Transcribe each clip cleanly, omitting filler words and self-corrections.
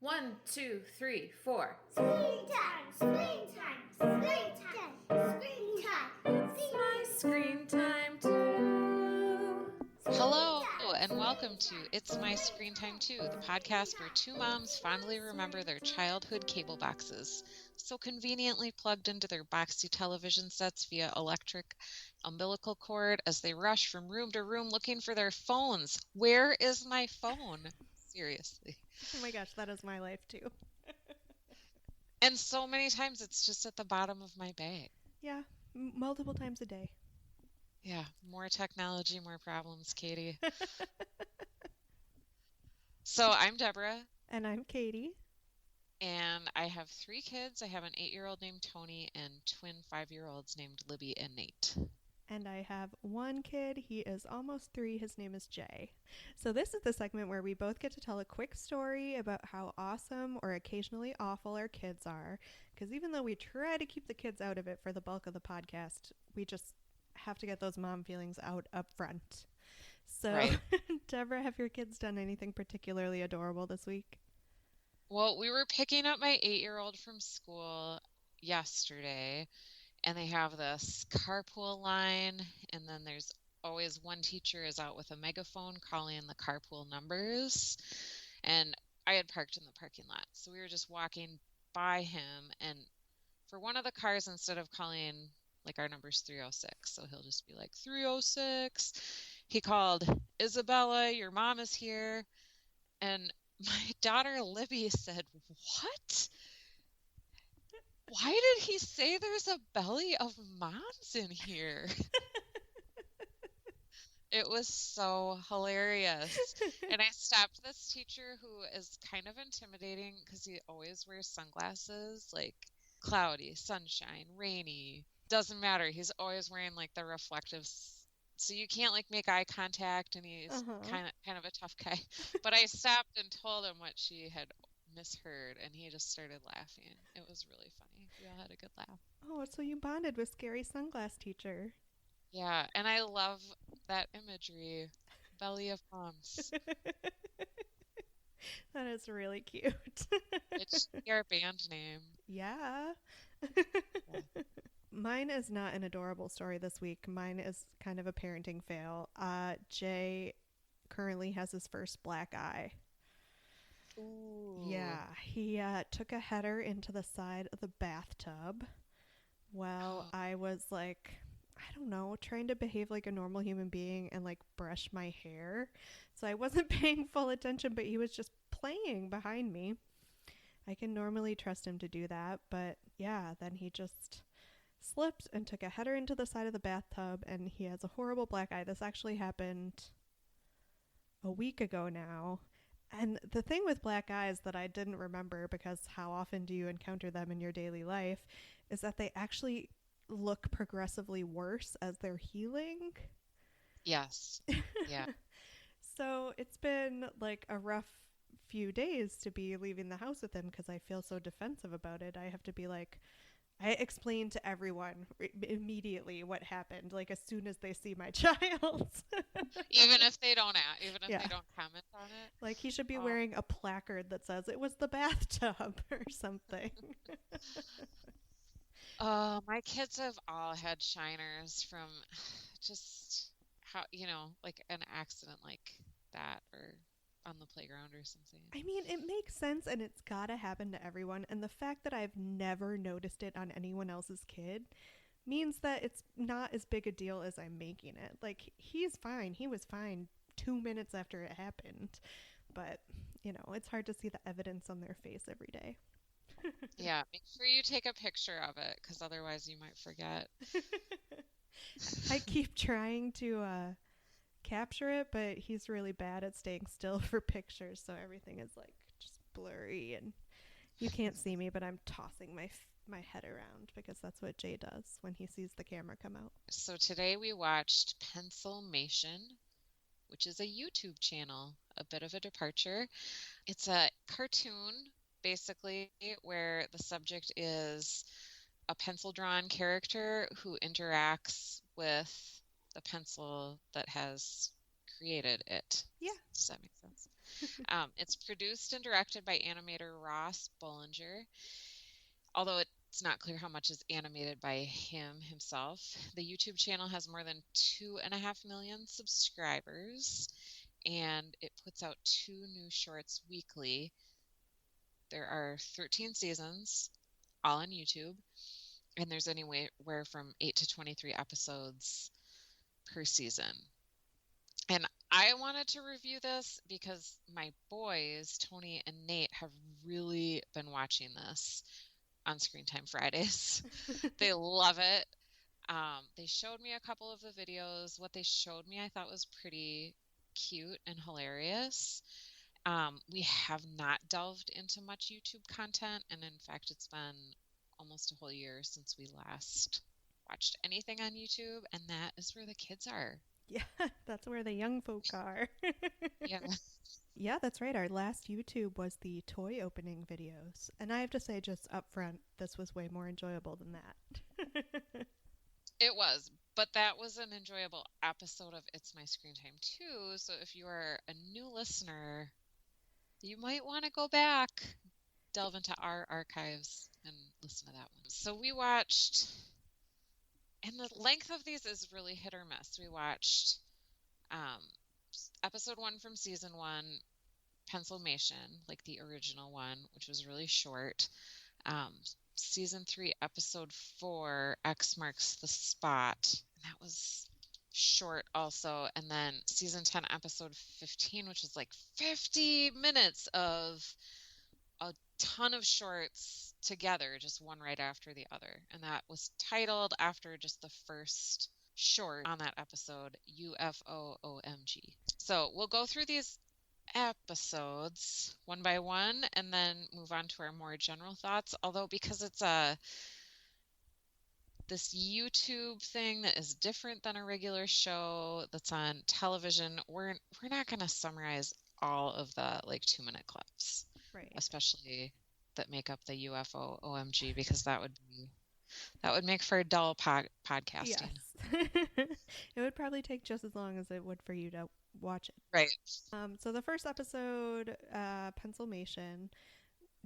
1, 2, 3, 4. Screen time, screen time, screen time, It's my screen time too. Hello, and welcome to It's My Screen Time Too, the podcast where two moms fondly remember their childhood cable boxes, so conveniently plugged into their boxy television sets via electric umbilical cord as they rush from room to room looking for their phones. Where is my phone? Seriously. Oh my gosh, that is my life too. And so many times it's just at the bottom of my bag. Yeah, multiple times a day. Yeah, more technology, more problems, Katie. So I'm Deborah. And I'm Katie. And I have 3 kids. I have an 8-year-old named Tony and twin 5-year-olds named Libby and Nate. And I have one kid. He is almost 3. His name is Jay. So this is the segment where we both get to tell a quick story about how awesome or occasionally awful our kids are. Because even though we try to keep the kids out of it for the bulk of the podcast, we just have to get those mom feelings out up front. So, Right. Deborah, have your kids done anything particularly adorable this week? Well, we were picking up my 8-year-old from school yesterday, and they have this carpool line, and then there's always one teacher is out with a megaphone calling the carpool numbers. And I had parked in the parking lot, so we were just walking by him, and for one of the cars, instead of calling, like, our number's 306, so he'll just be like, 306. He called, Isabella, your mom is here. And my daughter Libby said, what? Why did he say there's a belly of moms in here? It was so hilarious. And I stopped this teacher who is kind of intimidating because he always wears sunglasses, like cloudy, sunshine, rainy. Doesn't matter. He's always wearing like the reflective, so you can't like make eye contact, and he's kind of a tough guy. But I stopped and told him what she had misheard, and he just started laughing. It was really funny. We all had a good laugh. Oh, so you bonded with scary sunglass teacher. Yeah, and I love that imagery. Belly of moms. That is really cute. It should be our band name. Yeah. Mine is not an adorable story this week. Mine is kind of a parenting fail. Jay currently has his first black eye. Ooh. Yeah, he took a header into the side of the bathtub while I was like, I don't know, trying to behave like a normal human being and like brush my hair. So I wasn't paying full attention, but he was just playing behind me. I can normally trust him to do that, but yeah, then he just slipped and took a header into the side of the bathtub, and he has a horrible black eye. This actually happened a week ago now. And the thing with black eyes that I didn't remember, because how often do you encounter them in your daily life, is that they actually look progressively worse as they're healing. Yes. Yeah. So it's been like a rough few days to be leaving the house with him because I feel so defensive about it. I have to be like, I explain to everyone immediately what happened, like as soon as they see my child. Even if they don't they don't comment on it. Like he should be wearing a placard that says it was the bathtub or something. My kids have all had shiners from just how, like an accident like that or on the playground or something. I mean, it makes sense, and it's gotta happen to everyone. And the fact that I've never noticed it on anyone else's kid means that it's not as big a deal as I'm making it. Like, he's fine. He was fine 2 minutes after it happened. But, it's hard to see the evidence on their face every day. Yeah, make sure you take a picture of it, because otherwise you might forget. I keep trying to capture it, but he's really bad at staying still for pictures, so everything is like just blurry, and you can't see me, but I'm tossing my head around because that's what Jay does when he sees the camera come out. So today we watched Pencilmation, which is a YouTube channel, a bit of a departure. It's a cartoon, basically, where the subject is a pencil-drawn character who interacts with the pencil that has created it. Yeah. Does that make sense? It's produced and directed by animator Ross Bollinger, although it's not clear how much is animated by him himself. The YouTube channel has more than 2.5 million subscribers, and it puts out 2 new shorts weekly. There are 13 seasons, all on YouTube, and there's anywhere from 8 to 23 episodes per season. And I wanted to review this because my boys, Tony and Nate, have really been watching this on Screen Time Fridays. They love it. They showed me a couple of the videos. What they showed me I thought was pretty cute and hilarious. We have not delved into much YouTube content, and in fact, it's been almost a whole year since we last watched anything on YouTube, and that is where the kids are. Yeah, that's where the young folk are. Yeah. Yeah, that's right. Our last YouTube was the toy opening videos. And I have to say, just up front, this was way more enjoyable than that. It was, but that was an enjoyable episode of It's My Screen Time too. So if you are a new listener, you might want to go back, delve into our archives, and listen to that one. So we watched, and the length of these is really hit or miss. We watched episode 1 from season 1, Pencilmation, like the original one, which was really short. Season 3, episode 4, X Marks the Spot. And that was short also. And then season 10, episode 15, which is like 50 minutes of a ton of shorts together, just one right after the other. And that was titled after just the first short on that episode, UFO OMG. So we'll go through these episodes one by one and then move on to our more general thoughts, although because it's this YouTube thing that is different than a regular show that's on television, we're not going to summarize all of the like 2-minute clips, Right. especially that make up the UFO OMG, because that would make for a dull podcasting. Yes. It would probably take just as long as it would for you to watch it. Right. So the first episode, Pencilmation,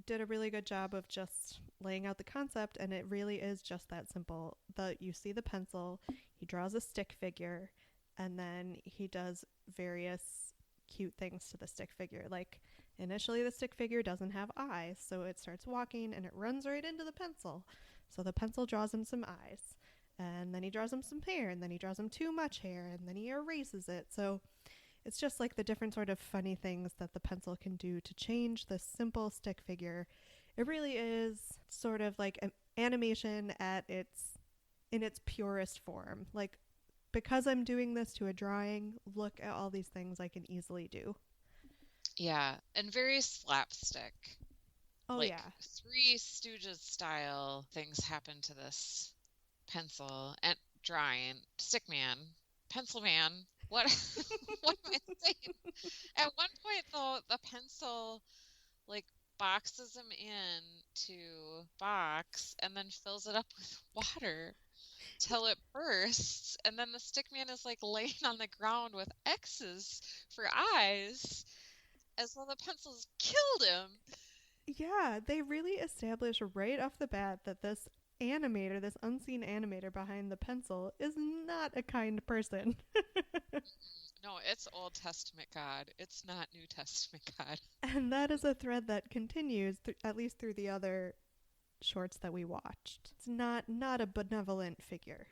did a really good job of just laying out the concept, and it really is just that simple. You see the pencil, he draws a stick figure, and then he does various cute things to the stick figure. Like, initially the stick figure doesn't have eyes, so it starts walking and it runs right into the pencil. So the pencil draws him some eyes, and then he draws him some hair, and then he draws him too much hair, and then he erases it. So it's just like the different sort of funny things that the pencil can do to change this simple stick figure. It really is sort of like an animation in its purest form. Like, because I'm doing this to a drawing, look at all these things I can easily do. Yeah, and very slapstick. Oh, like yeah. Three Stooges style things happen to this pencil and drawing. Stickman, pencil man. What what am I saying? At one point though, the pencil like boxes him in to box and then fills it up with water till it bursts, and then the stickman is like laying on the ground with X's for eyes as though the pencils killed him. Yeah, they really establish right off the bat that this animator, this unseen animator behind the pencil, is not a kind person. No, it's Old Testament God. It's not New Testament God. And that is a thread that continues, at least through the other shorts that we watched. It's not a benevolent figure.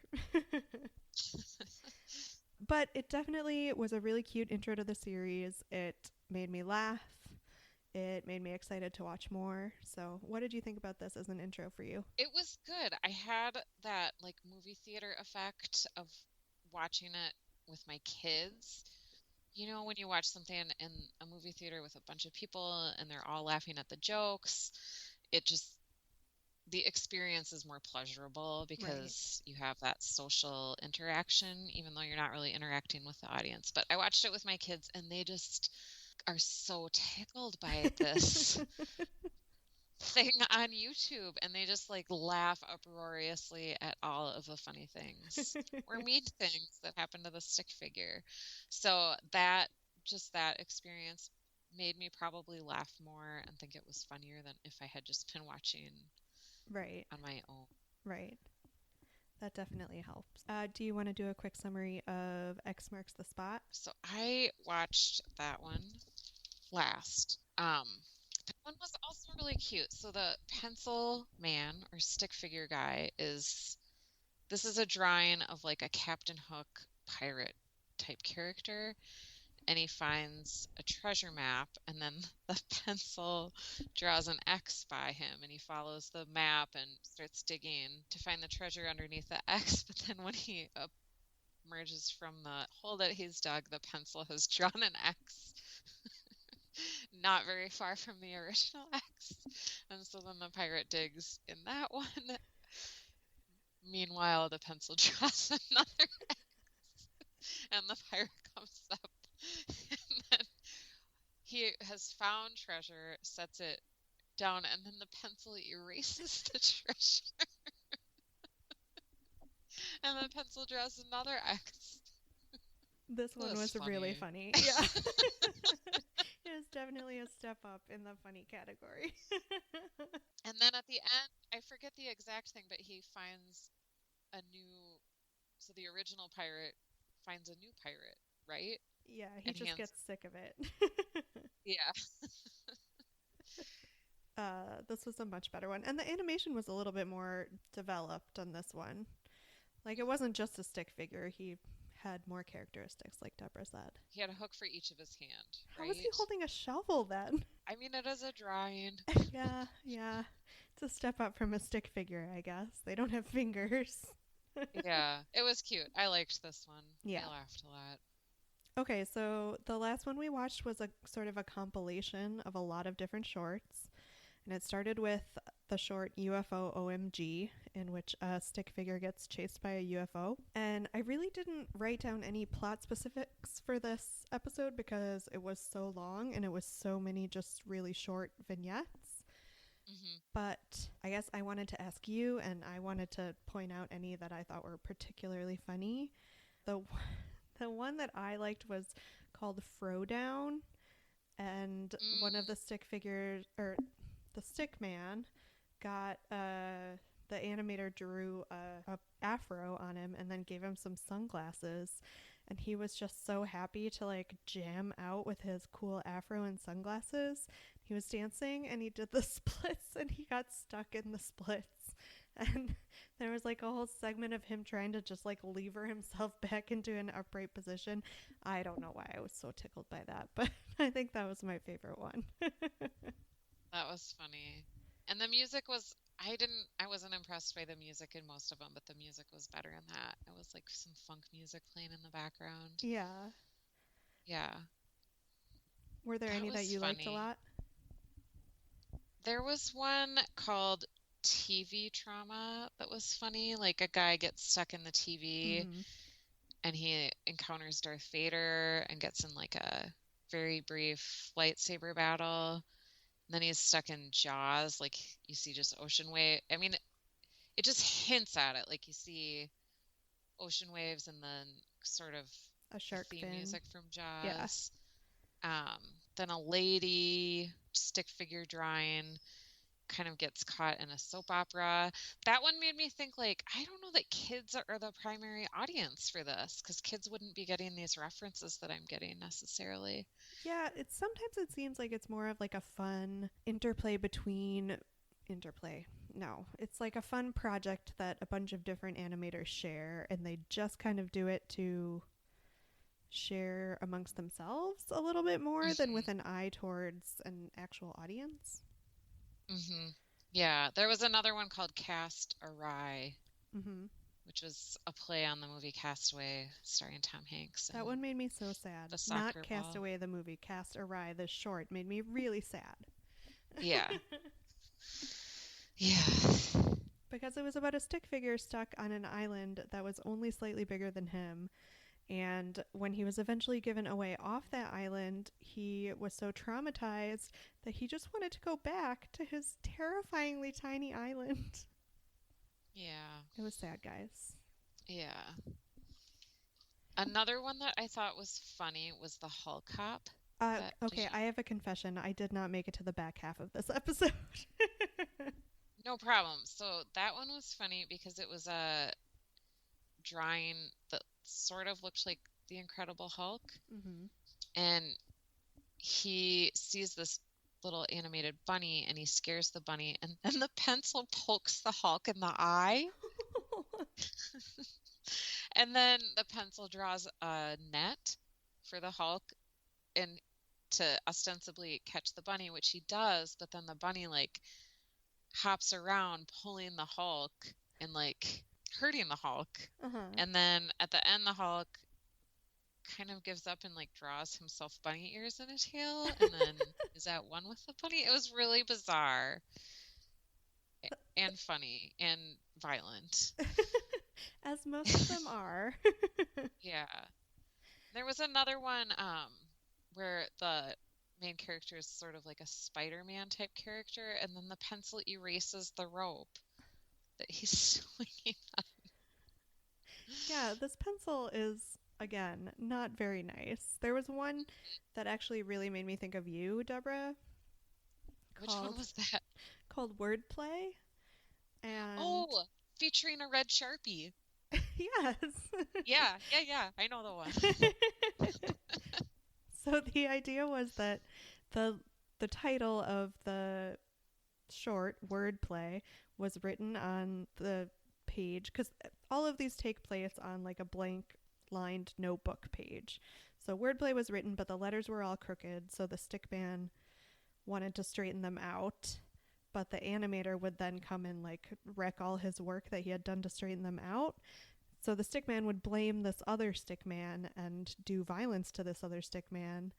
But it definitely was a really cute intro to the series. It made me laugh. It made me excited to watch more. So what did you think about this as an intro for you? It was good. I had that like movie theater effect of watching it with my kids. You know, when you watch something in a movie theater with a bunch of people and they're all laughing at the jokes, the experience is more pleasurable because you have that social interaction, even though you're not really interacting with the audience. But I watched it with my kids and they just are so tickled by this thing on YouTube, and they just like laugh uproariously at all of the funny things or mean things that happen to the stick figure. So that experience made me probably laugh more and think it was funnier than if I had just been watching Right, on my own. right. That definitely helps. Do you want to do a quick summary of X Marks the Spot? So I watched that one last. That one was also really cute. So the pencil man or stick figure guy this is a drawing of like a Captain Hook pirate type character, and he finds a treasure map, and then the pencil draws an X by him, and he follows the map and starts digging to find the treasure underneath the X. But then when he emerges from the hole that he's dug, the pencil has drawn an X not very far from the original X. And so then the pirate digs in that one. Meanwhile, the pencil draws another X, and the pirate comes up. And then he has found treasure, sets it down, and then the pencil erases the treasure. And the pencil draws another X. This one was really funny. Yeah. It was definitely a step up in the funny category. And then at the end, I forget the exact thing, but he finds a new. So the original pirate finds a new pirate, right? Yeah, he And just gets sick of it. Yeah. This was a much better one. And the animation was a little bit more developed on this one. Like, it wasn't just a stick figure. He had more characteristics, like Deborah said. He had a hook for each of his hand, How right? was he holding a shovel then? I mean, it is a drawing. Yeah. It's a step up from a stick figure, I guess. They don't have fingers. Yeah, it was cute. I liked this one. Yeah. I laughed a lot. Okay, so the last one we watched was a sort of a compilation of a lot of different shorts. And it started with the short UFO OMG, in which a stick figure gets chased by a UFO. And I really didn't write down any plot specifics for this episode because it was so long and it was so many just really short vignettes. Mm-hmm. But I guess I wanted to ask you, and I wanted to point out any that I thought were particularly funny. The one that I liked was called Throwdown, and one of the stick figures, or the stick man, got the animator drew a afro on him and then gave him some sunglasses, and he was just so happy to like jam out with his cool afro and sunglasses. He was dancing and he did the splits and he got stuck in the splits, and there was like a whole segment of him trying to just like lever himself back into an upright position. I don't know why I was so tickled by that, but I think that was my favorite one. That was funny. And the music was, I wasn't impressed by the music in most of them, but the music was better in that. It was like some funk music playing in the background. Yeah. Yeah. Were there any that you liked a lot? There was one called TV Trauma that was funny. Like a guy gets stuck in the TV and he encounters Darth Vader and gets in like a very brief lightsaber battle. And then he's stuck in Jaws, like you see just ocean wave. I mean, it just hints at it. Like you see ocean waves and then sort of a shark theme fin music from Jaws. Yeah. Then a lady stick figure drawing kind of gets caught in a soap opera. That one made me think like, I don't know that kids are the primary audience for this, because kids wouldn't be getting these references that I'm getting necessarily. Yeah, sometimes it seems like it's more of like a fun interplay. No, it's like a fun project that a bunch of different animators share, and they just kind of do it to share amongst themselves a little bit more than with an eye towards an actual audience. Yeah, there was another one called Cast Awry, which was a play on the movie Castaway starring Tom Hanks. That one made me so sad. Not Castaway the movie, Cast Awry the short made me really sad. Yeah. Yeah. Because it was about a stick figure stuck on an island that was only slightly bigger than him. And when he was eventually given away off that island, he was so traumatized that he just wanted to go back to his terrifyingly tiny island. Yeah. It was sad, guys. Yeah. Another one that I thought was funny was the Hull Cop. Did Okay, you? I have a confession. I did not make it to the back half of this episode. No problem. So that one was funny because it was a drawing that sort of looked like the Incredible Hulk, Hmm. and he sees this little animated bunny and he scares the bunny, and then the pencil pokes the Hulk in the eye, and then the pencil draws a net for the Hulk and to ostensibly catch the bunny, which he does, but then the bunny like hops around pulling the Hulk and like hurting the Hulk. Uh-huh. And then at the end the Hulk kind of gives up and like draws himself bunny ears in a tail and then is at one with the bunny. It was really bizarre and funny and violent. As most of them are. Yeah. There was another one where the main character is sort of like a Spider-Man type character, and then the pencil erases the rope that he's swinging. Yeah, this pencil is, again, not very nice. There was one that actually really made me think of you, Deborah, Which one called was that? called Wordplay. And Oh, featuring a red Sharpie. yes. Yeah. I know the one. So the idea was that the the title of the short Wordplay was written on the page because all of these take place on like a blank lined notebook page. So Wordplay was written, but the letters were all crooked. So the stickman wanted to straighten them out, but the animator would then come and like wreck all his work that he had done to straighten them out. So the stickman would blame this other stickman and do violence to this other stickman,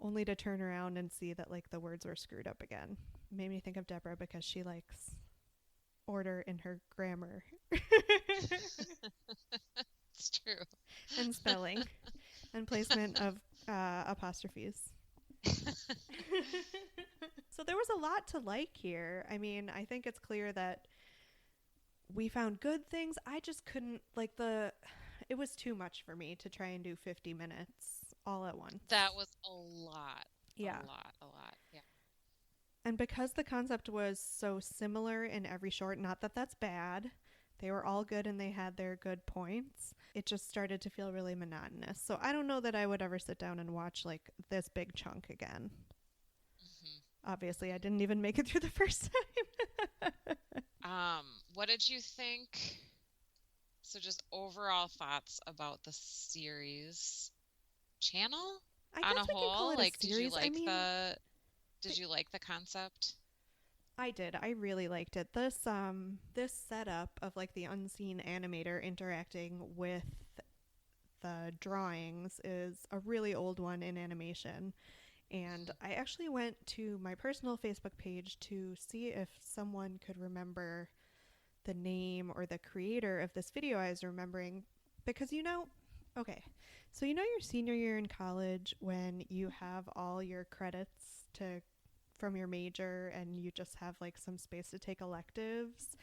only to turn around and see that like the words were screwed up again. Made me think of Deborah because she likes order in her grammar It's true. and spelling and placement of apostrophes. So there was a lot to like here. I mean, I think it's clear that we found good things. I just couldn't like it was too much for me to try and do 50 minutes all at once. That was a lot. Yeah. A lot. Yeah. And because the concept was so similar in every short, not that that's bad, they were all good and they had their good points, it just started to feel really monotonous. So I don't know that I would ever sit down and watch like this big chunk again. Obviously, I didn't even make it through the first time. What did you think? So just overall thoughts about the series channel I on a guess we can call whole? it a Like, series. I mean, did you like the concept? I did. I really liked it. This setup of like the unseen animator interacting with the drawings is a really old one in animation. And I actually went to my personal Facebook page to see if someone could remember the name or the creator of this video I was remembering. Because okay, so your senior year in college when you have all your credits from your major and you just have like some space to take electives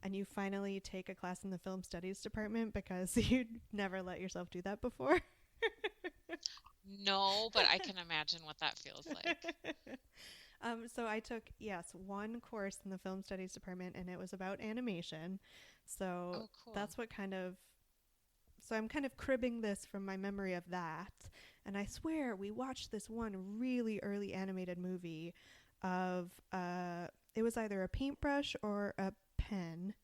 and you finally take a class in the film studies department because you'd never let yourself do that before. No, but I can imagine what that feels like. So I took, yes, one course in the film studies department and it was about animation. So Oh, cool. that's what so I'm kind of cribbing this from my memory of that. And I swear we watched this one really early animated movie of, it was either a paintbrush or a pen.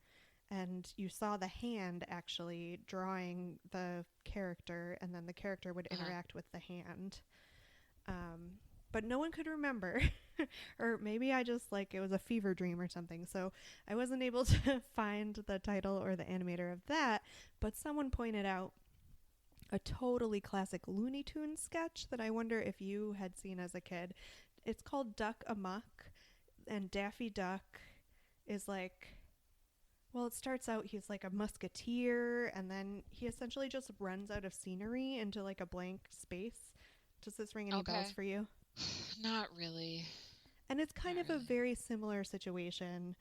And you saw the hand actually drawing the character, and then the character would interact with the hand. But no one could remember, or maybe I just like it was a fever dream or something. So I wasn't able to find the title or the animator of that. But someone pointed out a totally classic Looney Tunes sketch that I wonder if you had seen as a kid. It's called Duck Amuck, and Daffy Duck is like, well, it starts out he's like a musketeer, and then he essentially just runs out of scenery into like a blank space. Does this ring any bells for you? Not really. And it's kind Not of a really. very similar situation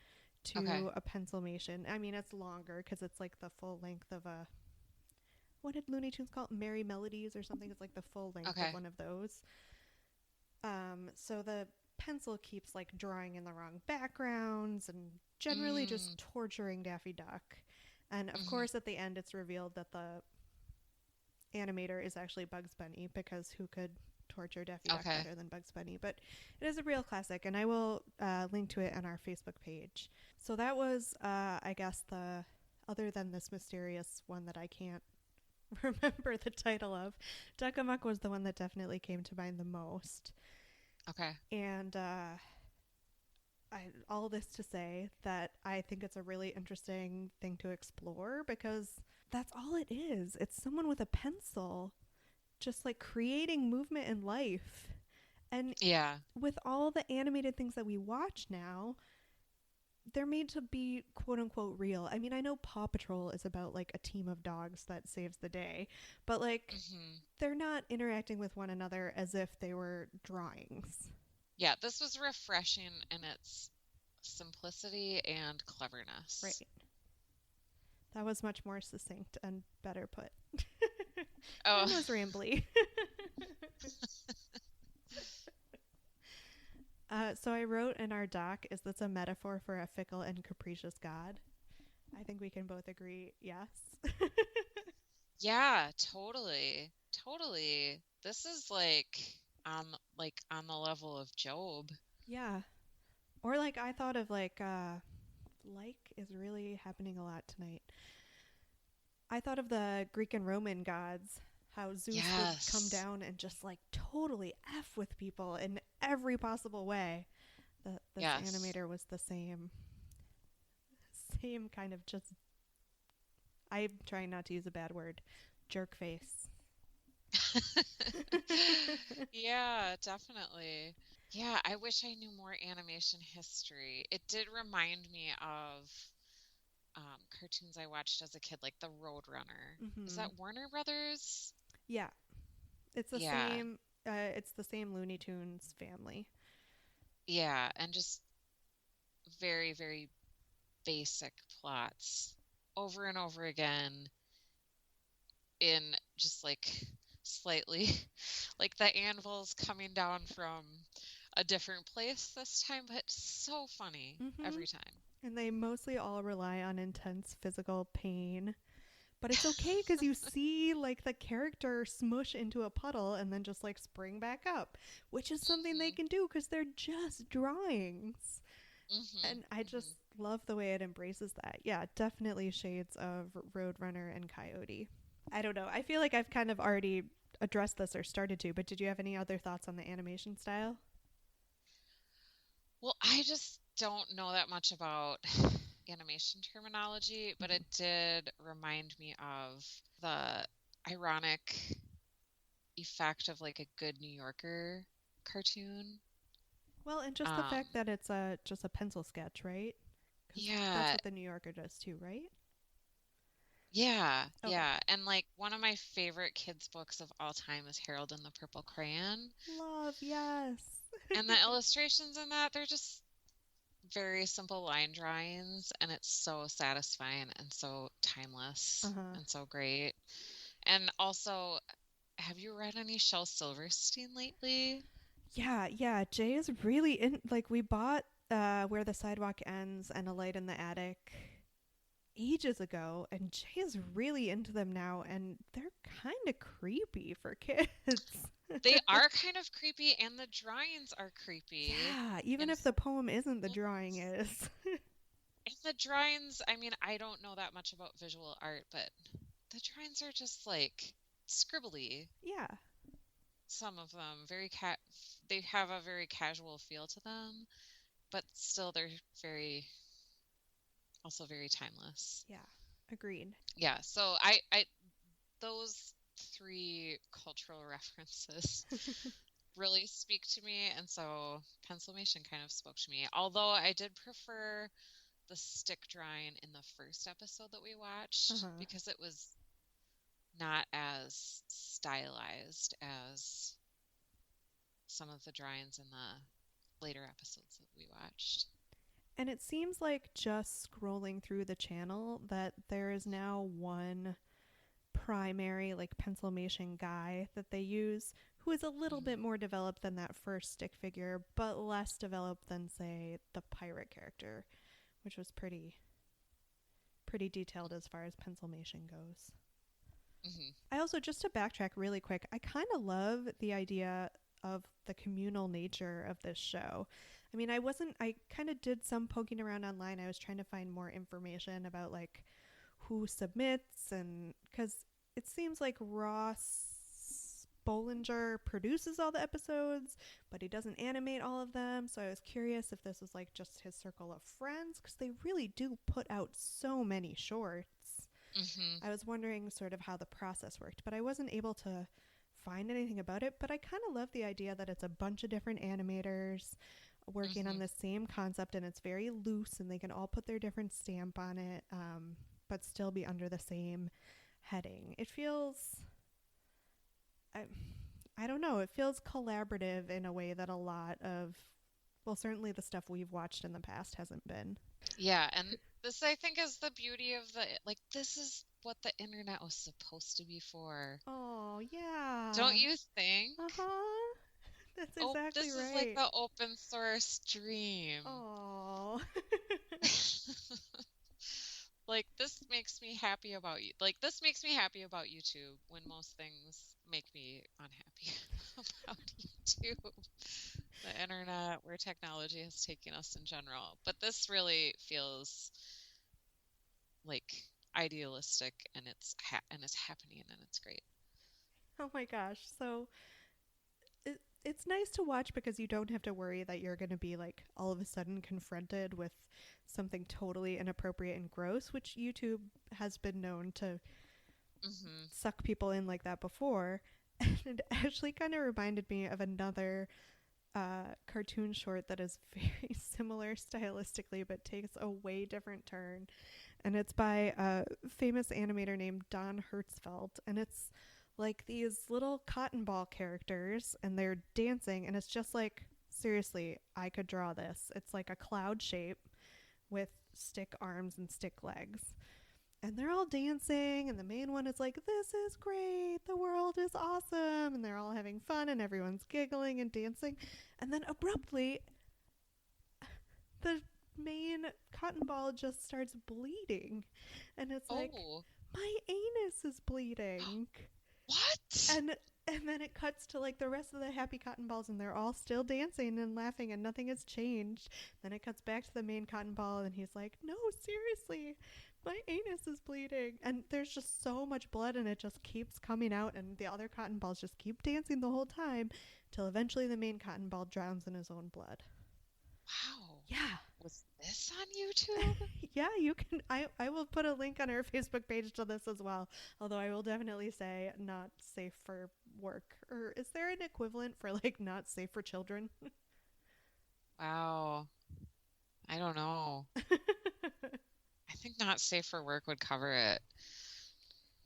to Okay. a Pencilmation. I mean, it's longer because it's like the full length of what did Looney Tunes call it? Merry Melodies or something. It's like the full length Okay. of one of those. So the pencil keeps like drawing in the wrong backgrounds and generally just Mm, torturing Daffy Duck. And of hmm. course, at the end, it's revealed that the animator is actually Bugs Bunny because who could torture Daffy Duck Okay. better than Bugs Bunny? But it is a real classic, and I will link to it on our Facebook page. So that was, I guess, the other than this mysterious one that I can't remember the title of. Duck Amuck was the one that definitely came to mind the most. Okay. And all this to say that I think it's a really interesting thing to explore because that's all it is. It's someone with a pencil just like creating movement in life. And Yeah. with all the animated things that we watch now, they're made to be quote unquote real. I mean, I know Paw Patrol is about like a team of dogs that saves the day, but like Hmm. they're not interacting with one another as if they were drawings. Yeah, this was refreshing in its simplicity and cleverness. Right. That was much more succinct and better put. Oh, Mine was rambly. So I wrote in our doc, is this a metaphor for a fickle and capricious God? I think we can both agree, yes. yeah, totally. Totally. This is like on the level of Job. Yeah. Or like I thought of like is really happening a lot tonight. I thought of the Greek and Roman gods, how Zeus would come Yes. down and just like totally F with people in every possible way. This Yes. animator was the same kind of just, I'm trying not to use a bad word, jerk face. Yeah, definitely. Yeah, I wish I knew more animation history. It did remind me of cartoons I watched as a kid, like the Roadrunner. Was Hmm. that Warner Brothers? Yeah, it's the Yeah, same. It's the same Looney Tunes family. yeah, and just very, very basic plots over and over again in just like slightly like the anvil's coming down from a different place this time, but so funny Hmm. every time. And they mostly all rely on intense physical pain. But it's okay because you see like the character smush into a puddle and then just like spring back up, which is something they Hmm. can do because they're just drawings. Hmm. And I just Hmm. love the way it embraces that. Yeah, definitely shades of Roadrunner and Coyote. I don't know. I feel like I've kind of already addressed this or started to, but did you have any other thoughts on the animation style? Well, I just don't know that much about animation terminology, but Mhm. it did remind me of the ironic effect of like a good New Yorker cartoon. Well, and just the Um, fact that it's a just a pencil sketch, right? Because that's yeah, what the New Yorker does too, right? yeah, Okay. yeah. And like one of my favorite kids' books of all time is Harold and the Purple Crayon. Love, yes. And the illustrations in that, they're just very simple line drawings, and it's so satisfying and so Uh timeless huh. and so great. And also, have you read any Shel Silverstein lately? Yeah, yeah. Jay is really in. Like, we bought Where the Sidewalk Ends and A Light in the Attic ages ago, and Jay is really into them now, and they're kind of creepy for kids. They are kind of creepy, and the drawings are creepy. Yeah, even And if the poem isn't, the drawing is. the drawings, I mean, I don't know that much about visual art, but the drawings are just like scribbly. Yeah, Some of them they have a very casual feel to them, but still they're very also very timeless. yeah. Agreed. Yeah, so I those three cultural references really speak to me, and so Pencilmation kind of spoke to me. Although I did prefer the stick drawing in the first episode that we Uh watched huh. because it was not as stylized as some of the drawings in the later episodes that we watched. And it seems like just scrolling through the channel that there is now one primary like pencilmation guy that they use who is a little bit Mhm. more developed than that first stick figure, but less developed than, say, the pirate character, which was pretty detailed as far as Pencilmation goes. Mhm. I also, just to backtrack really quick, I kind of love the idea of the communal nature of this show. I mean, I kind of did some poking around online. I was trying to find more information about like who submits, and because it seems like Ross Bollinger produces all the episodes, but he doesn't animate all of them. So I was curious if this was like just his circle of friends, because they really do put out so many shorts. Mhm. I was wondering sort of how the process worked, but I wasn't able to find anything about it. But I kind of love the idea that it's a bunch of different animators working on Mhm. the same concept, and it's very loose and they can all put their different stamp on it, but still be under the same heading. It feels, I, I don't know, it feels collaborative in a way that a lot of, well, certainly the stuff we've watched in the past hasn't been. Yeah, and this I think is the beauty of the like this is what the internet was supposed to be for. Oh, yeah. Don't you think? Uh huh. That's Oh, exactly this is like right. the open source dream. Oh. Like this makes me happy about you. Like this makes me happy about YouTube when most things make me unhappy about YouTube. The internet, where technology has taken us in general. But this really feels like idealistic and it's happening and it's great. Oh my gosh. So it's nice to watch because you don't have to worry that you're going to be like all of a sudden confronted with something totally inappropriate and gross, which YouTube has been known to Hmm. suck people in like that before. And it actually kind of reminded me of another cartoon short that is very similar stylistically but takes a way different turn. And it's by a famous animator named Don Hertzfeldt. And it's like these little cotton ball characters, and they're dancing, and it's just like, seriously, I could draw this. It's like a cloud shape with stick arms and stick legs. And they're all dancing, and the main one is like, "This is great, the world is awesome," and they're all having fun, and everyone's giggling and dancing. And then abruptly, the main cotton ball just starts bleeding, and it's like, Oh, my anus is bleeding. what? And then it cuts to like the rest of the happy cotton balls, and they're all still dancing and laughing, and nothing has changed. Then it cuts back to the main cotton ball, and he's like, "No, seriously, my anus is bleeding." And there's just so much blood, and it just keeps coming out, and the other cotton balls just keep dancing the whole time till eventually the main cotton ball drowns in his own blood. Wow. Yeah. Was this on YouTube? Yeah, you can. I will put a link on our Facebook page to this as well. Although I will definitely say not safe for work. Or is there an equivalent for like not safe for children? Wow. I don't know. I think not safe for work would cover it.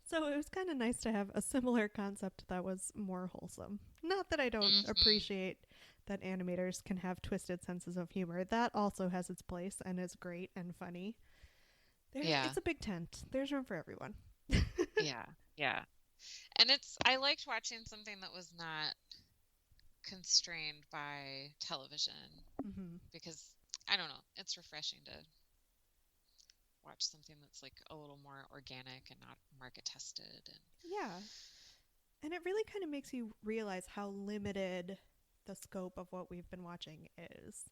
So it was kind of nice to have a similar concept that was more wholesome. Not that I don't Hmm. appreciate that animators can have twisted senses of humor. That also has its place and is great and funny. Yeah. It's a big tent. There's room for everyone. Yeah. Yeah. And I liked watching something that was not constrained by television Hmm. because I don't know, it's refreshing to watch something that's like a little more organic and not market tested and Yeah. And it really kind of makes you realize how limited the scope of what we've been watching is.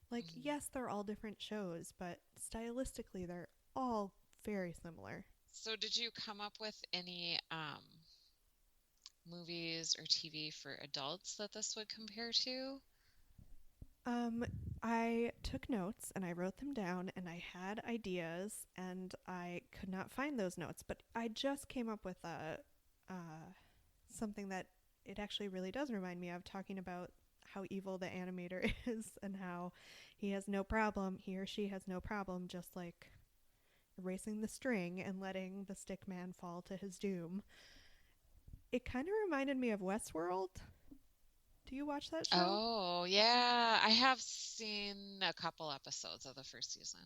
Like, Mhm. yes, they're all different shows, but stylistically, they're all very similar. So did you come up with any movies or TV for adults that this would compare to? Um, I took notes and I wrote them down, and I had ideas, and I could not find those notes, but I just came up with something that it actually really does remind me of, talking about how evil the animator is and how he or she has no problem just like erasing the string and letting the stick man fall to his doom. It kind of reminded me of Westworld. Do you watch that show? Oh, yeah. I have seen a couple episodes of the first season.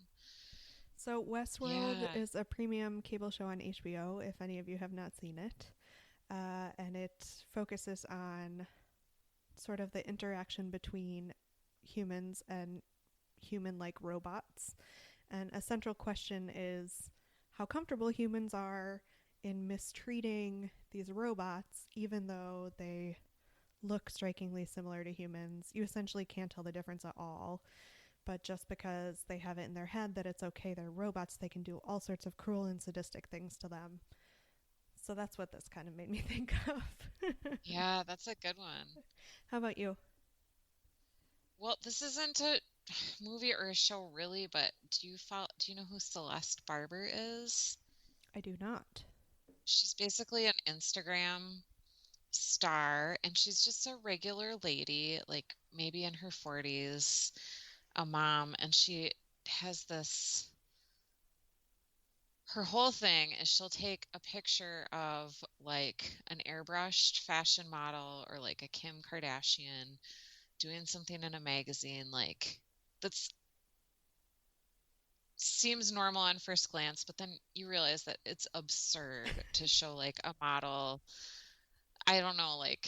So, Westworld Yeah. is a premium cable show on HBO, if any of you have not seen it. And it focuses on sort of the interaction between humans and human like robots. And a central question is how comfortable humans are in mistreating these robots, even though they look strikingly similar to humans. You essentially can't tell the difference at all. But just because they have it in their head that it's okay, they're robots, they can do all sorts of cruel and sadistic things to them. So that's what this kind of made me think of. Yeah, that's a good one. How about you? Well, this isn't a movie or a show really, but do you know who Celeste Barber is? I do not. She's basically an Instagram star, and she's just a regular lady, like maybe in her 40s, a mom, and she has this her whole thing is she'll take a picture of like an airbrushed fashion model or like a Kim Kardashian doing something in a magazine like that's seems normal on first glance, but then you realize that it's absurd to show like a model, I don't know, like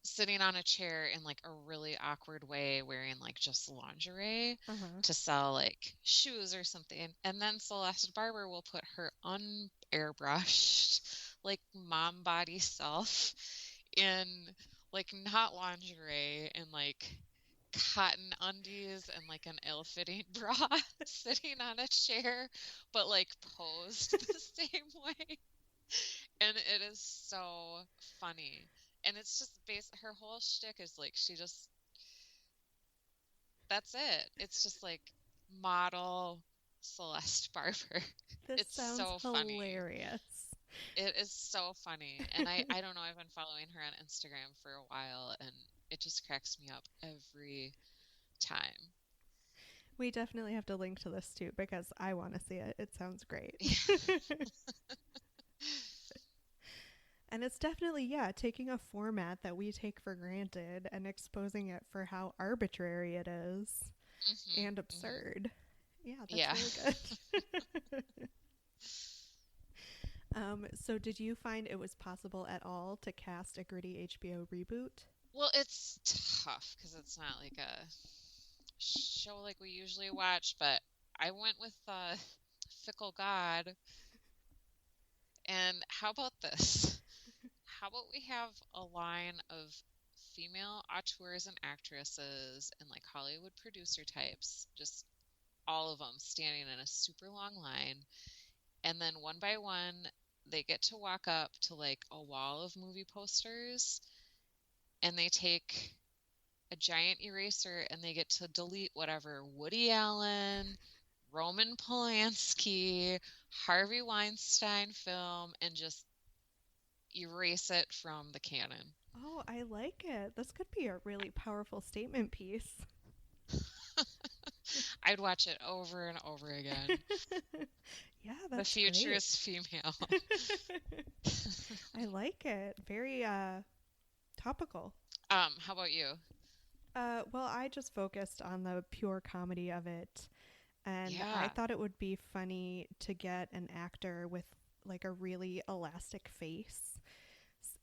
sitting on a chair in like a really awkward way wearing like just lingerie Uh huh. to sell like shoes or something. And then Celeste Barber will put her unairbrushed like mom body self in like not lingerie and like cotton undies and like an ill-fitting bra sitting on a chair but like posed the same way, and it is so funny. And it's just her whole shtick is like she just that's it. It's just like model Celeste Barber. This It's sounds so funny. hilarious. It is so funny. And I don't know, I've been following her on Instagram for a while and it just cracks me up every time. We definitely have to link to this too because I want to see it. It sounds great. And it's definitely, yeah, taking a format that we take for granted and exposing it for how arbitrary it is Hmm. and Hmm. absurd. Yeah, that's Yeah. really good. So, did you find it was possible at all to cast a gritty HBO reboot? Well, it's tough because it's not like a show like we usually watch, but I went with Fickle God. And how about this? How about we have a line of female auteurs and actresses and like Hollywood producer types, just all of them standing in a super long line, and then one by one they get to walk up to like a wall of movie posters and they take a giant eraser and they get to delete whatever Woody Allen, Roman Polanski, Harvey Weinstein film and just erase it from the canon. Oh, I like it. This could be a really powerful statement piece. I'd watch it over and over again. Yeah, The that's future great. is female. I like it. Very topical. How about you? Well, I just focused on the pure comedy of it, and I Yeah. thought it would be funny to get an actor with like a really elastic face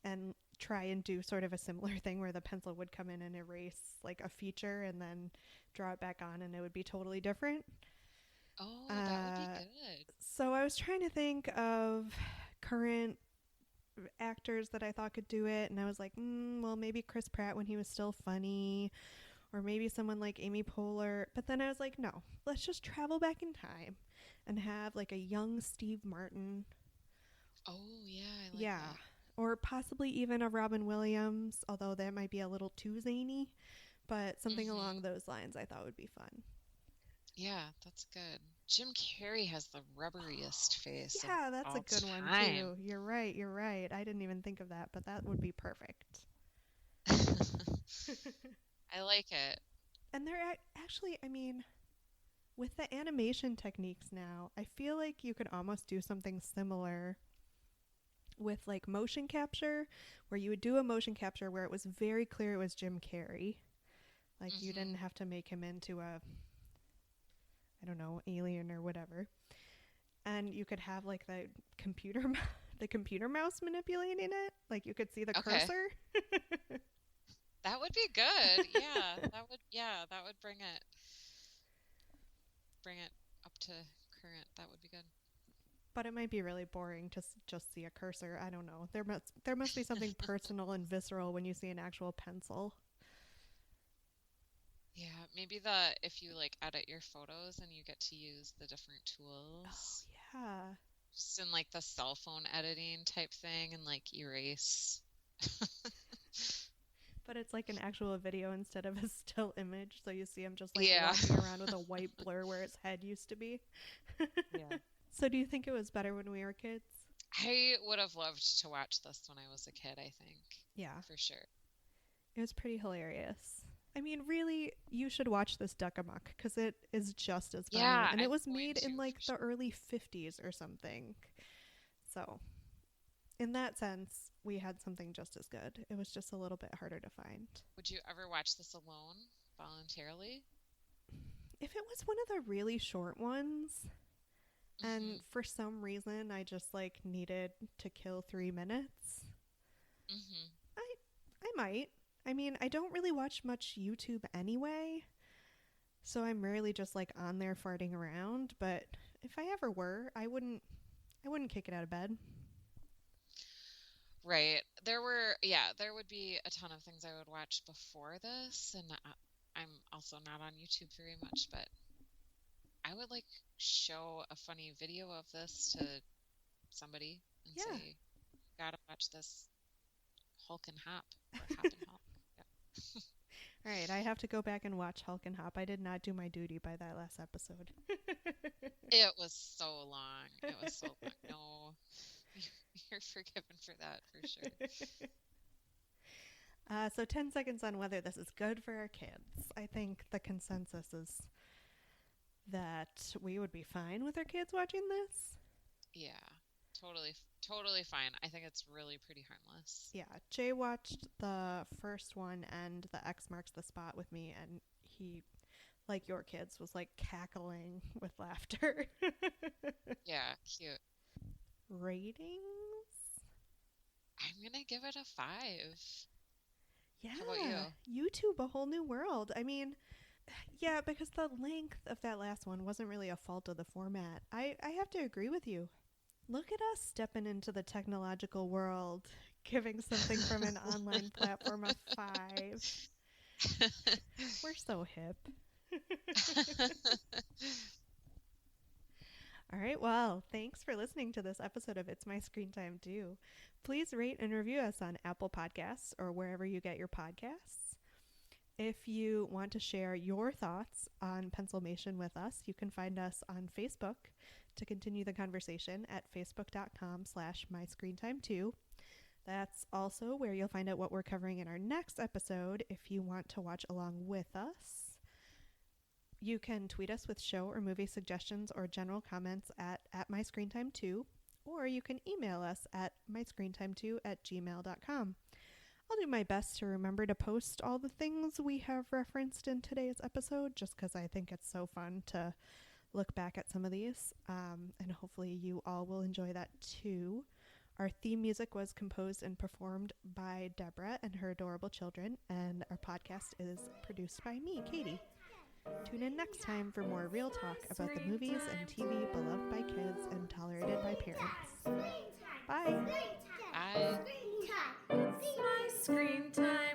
and try and do sort of a similar thing where the pencil would come in and erase like a feature and then draw it back on and it would be totally different. Oh, that would be Uh, good. so I was trying to think of current actors that I thought could do it, and I was like, well, maybe Chris Pratt when he was still funny, or maybe someone like Amy Poehler. But then I was like, no, let's just travel back in time and have like a young Steve Martin. Oh, yeah, I like Yeah. that. Or possibly even a Robin Williams, although that might be a little too zany. But something along Hmm. those lines I thought would be fun. Yeah, that's good. Jim Carrey has the rubberiest face of Yeah, that's a all good one time. too. You're right, you're right. I didn't even think of that, but that would be perfect. I like it. And they're actually, I mean, with the animation techniques now, I feel like you could almost do something similar with like motion capture, where you would do a motion capture where it was very clear it was Jim Carrey. Like you didn't Hmm. have to make him into a, I don't know, alien or whatever. And you could have like the computer the computer mouse manipulating it. Like you could see the Okay. cursor. That would be good. That would bring it up to current. That would be good. But it might be really boring to just see a cursor. I don't know. There must be something personal and visceral when you see an actual pencil. Yeah, maybe if you like edit your photos and you get to use the different tools, Yeah. just in like the cell phone editing type thing and like erase. But it's like an actual video instead of a still image. So you see him just like Yeah. walking around with a white blur where his head used to be. Yeah. So do you think it was better when we were kids? I would have loved to watch this when I was a kid, I think, Yeah. for sure. It was pretty hilarious. I mean, really, you should watch this Duck Amuck because it is just as funny. Yeah, And it I'm was going made in to, like for the early 50s or something. So, in that sense, we had something just as good. It was just a little bit harder to find. Would you ever watch this alone, voluntarily? If it was one of the really short ones, and Mhm. for some reason I just like needed to kill 3 minutes, Mhm. I might. I mean, I don't really watch much YouTube anyway, so I'm rarely just like on there farting around, but if I ever were, I wouldn't kick it out of bed. Right. There would be a ton of things I would watch before this, and I'm also not on YouTube very much, but I would like show a funny video of this to somebody and Yeah. say, "Gotta watch this Hulk and Hop or Hop and Hulk." Yeah. All right, I have to go back and watch Hulk and Hop. I did not do my duty by that last episode. It was so long. It was so long. No, you're forgiven for that for sure. So 10 seconds on whether this is good for our kids. I think the consensus is that we would be fine with our kids watching this. Yeah, totally fine. I think it's really pretty harmless. Yeah, Jay watched the first one and the X marks the spot with me, and he, like your kids, was like cackling with laughter. Yeah, cute. Ratings? I'm gonna give it a 5. Yeah. How about you? YouTube, a whole new world. I mean, yeah, because the length of that last one wasn't really a fault of the format. I have to agree with you. Look at us stepping into the technological world, giving something from an online platform a 5. We're so hip. All right, well, thanks for listening to this episode of It's My Screen Time Too. Please rate and review us on Apple Podcasts or wherever you get your podcasts. If you want to share your thoughts on Pencilmation with us, you can find us on Facebook to continue the conversation at facebook.com/myscreentime2. That's also where you'll find out what we're covering in our next episode if you want to watch along with us. You can tweet us with show or movie suggestions or general comments at myscreentime2, or you can email us at myscreentime2@gmail.com. I'll do my best to remember to post all the things we have referenced in today's episode, just because I think it's so fun to look back at some of these, and hopefully you all will enjoy that too. Our theme music was composed and performed by Deborah and her adorable children, and our podcast is produced by me, Katie. Tune in next time for more real talk about the movies and TV beloved by kids and tolerated by parents. Bye. Bye. Screen time. It's my screen time.